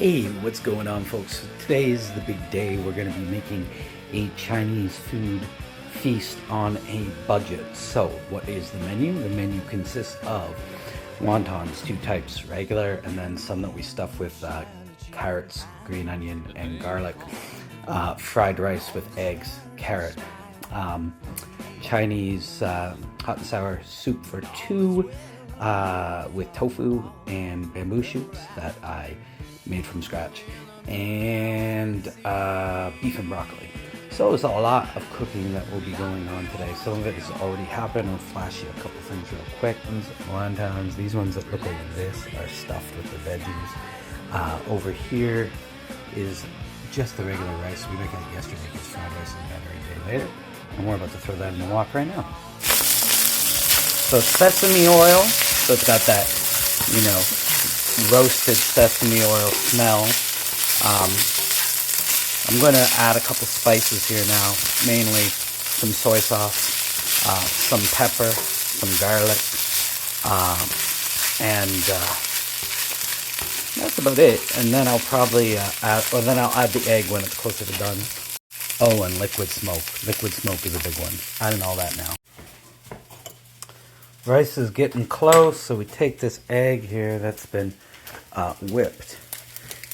Hey, what's going on, folks? Today is the big day. We're going to be making a Chinese food feast on a budget. So, what is the menu? The menu consists of wontons, two types, regular, and then some that we stuff with carrots, green onion, and garlic. Fried rice with eggs, carrot. Chinese hot and sour soup for two with tofu and bamboo shoots that I made from scratch, and beef and broccoli. So there's a lot of cooking that will be going on today. Some of it has already happened. I'll flash you a couple things real quick. These wontons, these ones that look like this, are stuffed with the veggies. Over here is just the regular rice. We make it yesterday because fried rice is better a day later. And we're about to throw that in the wok right now. So it's sesame oil. So it's got that, you know, roasted sesame oil smell. I'm going to add a couple spices here now, mainly some soy sauce, some pepper, some garlic, and that's about it. And then I'll probably add the egg when it's closer to done. Oh, and liquid smoke. Liquid smoke is a big one. Adding all that now. Rice is getting close, so we take this egg here that's been whipped,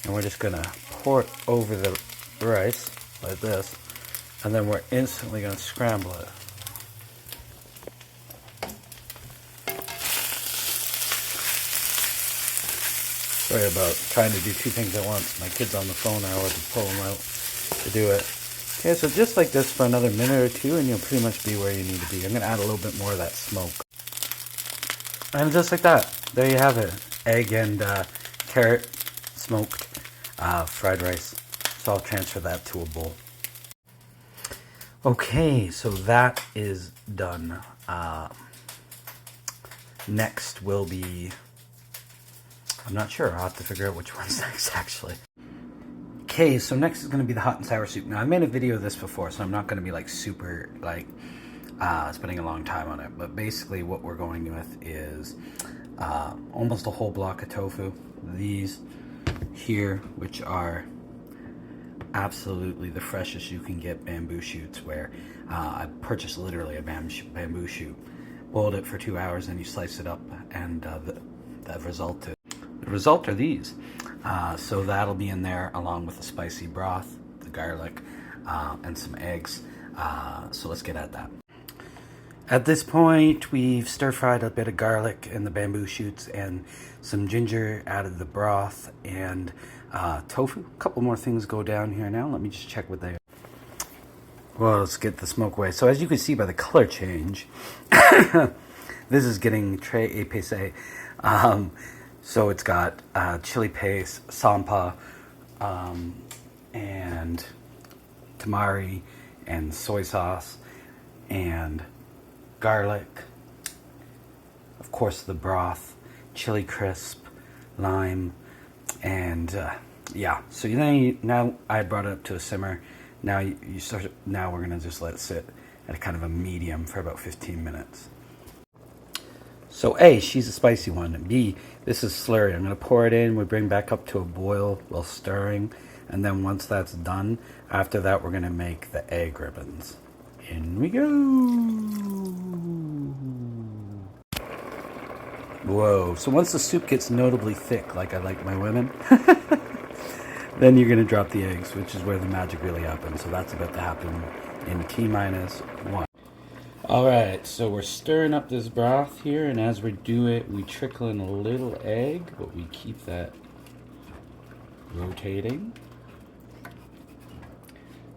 and we're just gonna pour it over the rice like this, and then we're instantly gonna scramble it. Sorry about trying to do two things at once. My kid's on the phone. I always pull him out to do it. Okay, so just like this for another minute or two, and you'll pretty much be where you need to be. I'm gonna add a little bit more of that smoke. And just like that, there you have it. Egg and carrot, smoked, fried rice. So I'll transfer that to a bowl. Okay, so that is done. Next will be, I'm not sure. I'll have to figure out which one's next, actually. Okay, so next is going to be the hot and sour soup. Now, I made a video of this before, so I'm not going to be like super like spending a long time on it. But basically what we're going with is almost a whole block of tofu. These here, which are absolutely the freshest you can get bamboo shoots, where I purchased literally a bamboo shoot, boiled it for 2 hours, and you slice it up, and the result are these. So that'll be in there along with the spicy broth, the garlic, and some eggs. So let's get at that. At this point, we've stir-fried a bit of garlic in the bamboo shoots and some ginger, added the broth and tofu. A couple more things go down here now. Let me just check what they are. Well, let's get the smoke away. So as you can see by the color change, this is getting très épicé. So it's got chili paste, sampa, and tamari, and soy sauce, and garlic, of course the broth, chili crisp, lime, and yeah. So now I brought it up to a simmer. Now Now we're gonna just let it sit at kind of a medium for about 15 minutes. So A, she's a spicy one. B, this is slurry. I'm gonna pour it in. We bring back up to a boil while stirring, and then once that's done, after that we're gonna make the egg ribbons. In we go. Whoa. So once the soup gets notably thick, like I like my women, then you're going to drop the eggs, which is where the magic really happens. So that's about to happen in T-1. All right, so we're stirring up this broth here, and as we do it, we trickle in a little egg, but we keep that rotating.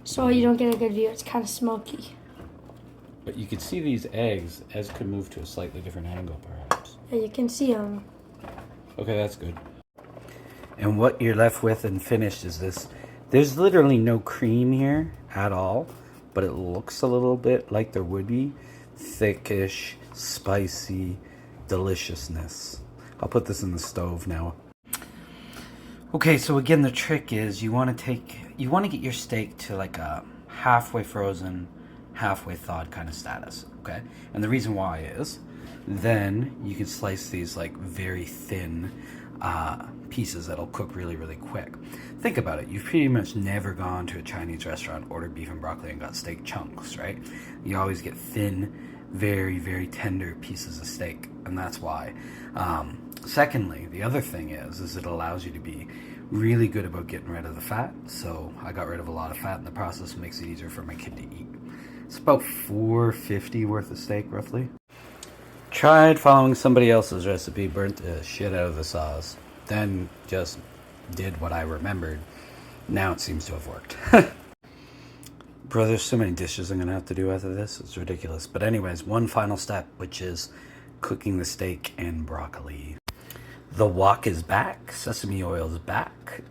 So you don't get a good view. It's kind of smoky. But you can see these eggs as could move to a slightly different angle, perhaps. Yeah, you can see them. Okay, that's good. And what you're left with and finished is this. There's literally no cream here at all, but it looks a little bit like there would be. Thickish, spicy deliciousness. I'll put this in the stove now. Okay, so again, the trick is you want to get your steak to like a halfway frozen, halfway thawed kind of status, okay? And the reason why is then you can slice these like very thin pieces that'll cook really, really quick. Think about it. You've pretty much never gone to a Chinese restaurant, ordered beef and broccoli, and got steak chunks, right? You always get thin, very, very tender pieces of steak, and that's why. Secondly, the other thing is it allows you to be really good about getting rid of the fat. So I got rid of a lot of fat in the process. It makes it easier for my kid to eat. It's about $4.50 worth of steak, roughly. Tried following somebody else's recipe, burnt the shit out of the sauce, then just did what I remembered. Now it seems to have worked. Bro, there's so many dishes I'm gonna have to do after this. It's ridiculous. But anyways, one final step, which is cooking the steak and broccoli. The wok is back. Sesame oil is back.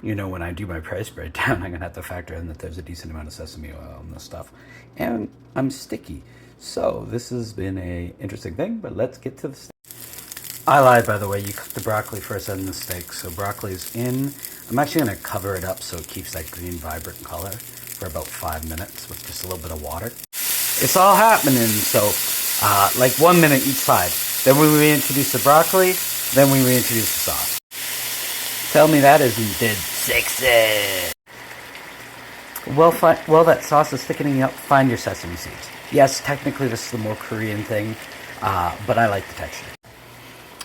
When I do my price breakdown, I'm gonna have to factor in that there's a decent amount of sesame oil in this stuff, and I'm sticky. So this has been a interesting thing. But let's get to the steak. I lied, by the way. You cook the broccoli first and the steak. So broccoli's in. I'm actually gonna cover it up so it keeps that green, vibrant color for about 5 minutes with just a little bit of water. It's all happening. So, 1 minute each side. Then we reintroduce the broccoli. Then we reintroduce the sauce. Tell me that isn't dead sexy. Well, that sauce is thickening up. Find your sesame seeds. Yes, technically this is the more Korean thing, but I like the texture.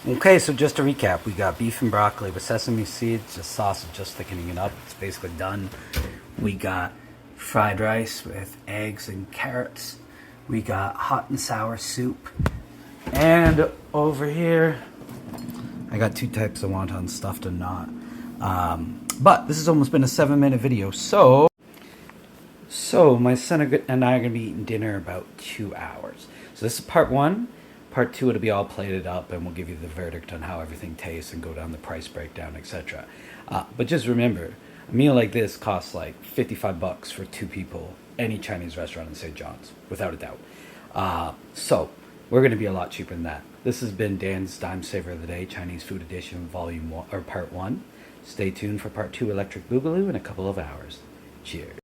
Okay, so just to recap, we got beef and broccoli with sesame seeds. The sauce is just thickening it up. It's basically done. We got fried rice with eggs and carrots. We got hot and sour soup. And over here, I got 2 types of wontons, stuffed and not. But this has almost been a 7-minute video, so my son and I are going to be eating dinner in about 2 hours. So this is part 1. Part 2, it'll be all plated up, and we'll give you the verdict on how everything tastes and go down the price breakdown, etc. But just remember, a meal like this costs like $55 for 2 people, any Chinese restaurant in St. John's, without a doubt. So we're going to be a lot cheaper than that. This has been Dan's Dime Saver of the Day, Chinese Food Edition, Volume 1 or Part 1. Stay tuned for Part 2, Electric Boogaloo, in a couple of hours. Cheers.